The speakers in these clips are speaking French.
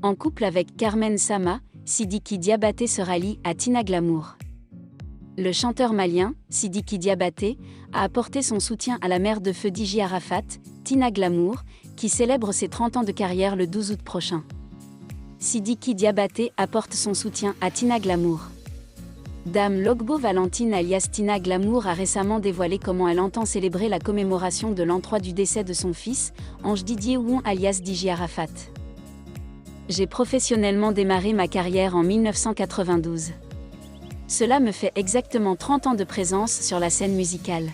En couple avec Carmen Sama, Sidiki Diabaté se rallie à Tina Glamour. Le chanteur malien, Sidiki Diabaté, a apporté son soutien à la mère de feu Dji Arafat, Tina Glamour, qui célèbre ses 30 ans de carrière le 12 août prochain. Sidiki Diabaté apporte son soutien à Tina Glamour. Dame Logbo Valentine alias Tina Glamour a récemment dévoilé comment elle entend célébrer la commémoration de l'an 3 du décès de son fils, Ange Didier Ouon alias Dji Arafat. J'ai professionnellement démarré ma carrière en 1992. Cela me fait exactement 30 ans de présence sur la scène musicale.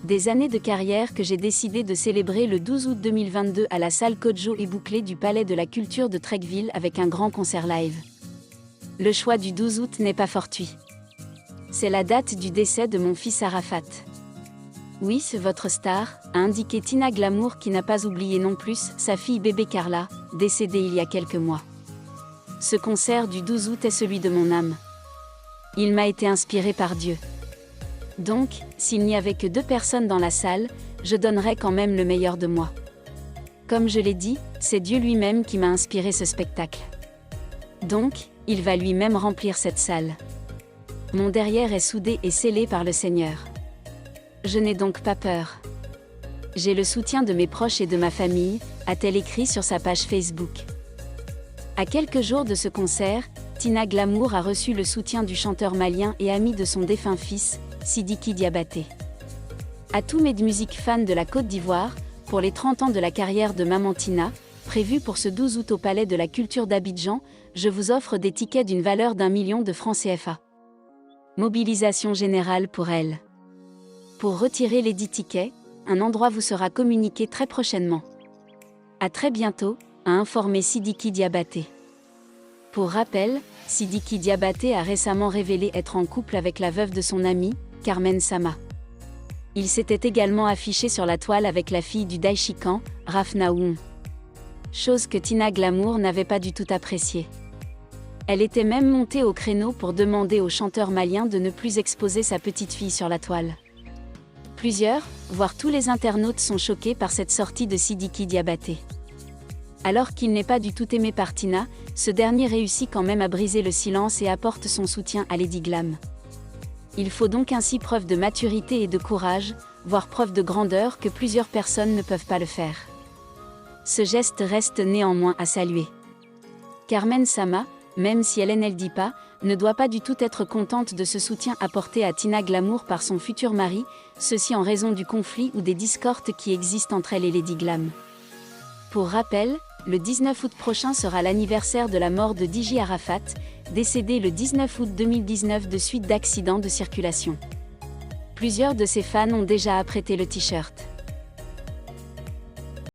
Des années de carrière que j'ai décidé de célébrer le 12 août 2022 à la salle Kodjo et Bouclé du Palais de la Culture de Treichville avec un grand concert live. Le choix du 12 août n'est pas fortuit. C'est la date du décès de mon fils Arafat. Oui, c'est votre star, a indiqué Tina Glamour qui n'a pas oublié non plus sa fille bébé Carla, décédée il y a quelques mois. Ce concert du 12 août est celui de mon âme. Il m'a été inspiré par Dieu. Donc, s'il n'y avait que 2 personnes dans la salle, je donnerais quand même le meilleur de moi. Comme je l'ai dit, c'est Dieu lui-même qui m'a inspiré ce spectacle. Donc, il va lui-même remplir cette salle. Mon derrière est soudé et scellé par le Seigneur. Je n'ai donc pas peur. J'ai le soutien de mes proches et de ma famille, a-t-elle écrit sur sa page Facebook. À quelques jours de ce concert, Tina Glamour a reçu le soutien du chanteur malien et ami de son défunt fils, Sidiki Diabaté. À tous mes musiques fans de la Côte d'Ivoire, pour les 30 ans de la carrière de Maman Tina, prévue pour ce 12 août au Palais de la Culture d'Abidjan, je vous offre des tickets d'une valeur d'1 million de francs CFA. Mobilisation générale pour elle. Pour retirer les 10 tickets, un endroit vous sera communiqué très prochainement. À très bientôt, a informé Sidiki Diabaté. Pour rappel, Sidiki Diabaté a récemment révélé être en couple avec la veuve de son ami, Carmen Sama. Il s'était également affiché sur la toile avec la fille du Daishikan, Rafna Ouon. Chose que Tina Glamour n'avait pas du tout appréciée. Elle était même montée au créneau pour demander au chanteur malien de ne plus exposer sa petite fille sur la toile. Plusieurs, voire tous les internautes sont choqués par cette sortie de Sidiki Diabaté. Alors qu'il n'est pas du tout aimé par Tina, ce dernier réussit quand même à briser le silence et apporte son soutien à Lady Glam. Il faut donc ainsi preuve de maturité et de courage, voire preuve de grandeur que plusieurs personnes ne peuvent pas le faire. Ce geste reste néanmoins à saluer. Carmen Sama, même si elle ne le dit pas, ne doit pas du tout être contente de ce soutien apporté à Tina Glamour par son futur mari, ceci en raison du conflit ou des discordes qui existent entre elle et Lady Glam. Pour rappel, le 19 août prochain sera l'anniversaire de la mort de Dji Arafat, décédé le 19 août 2019 de suite d'accidents de circulation. Plusieurs de ses fans ont déjà apprêté le t-shirt.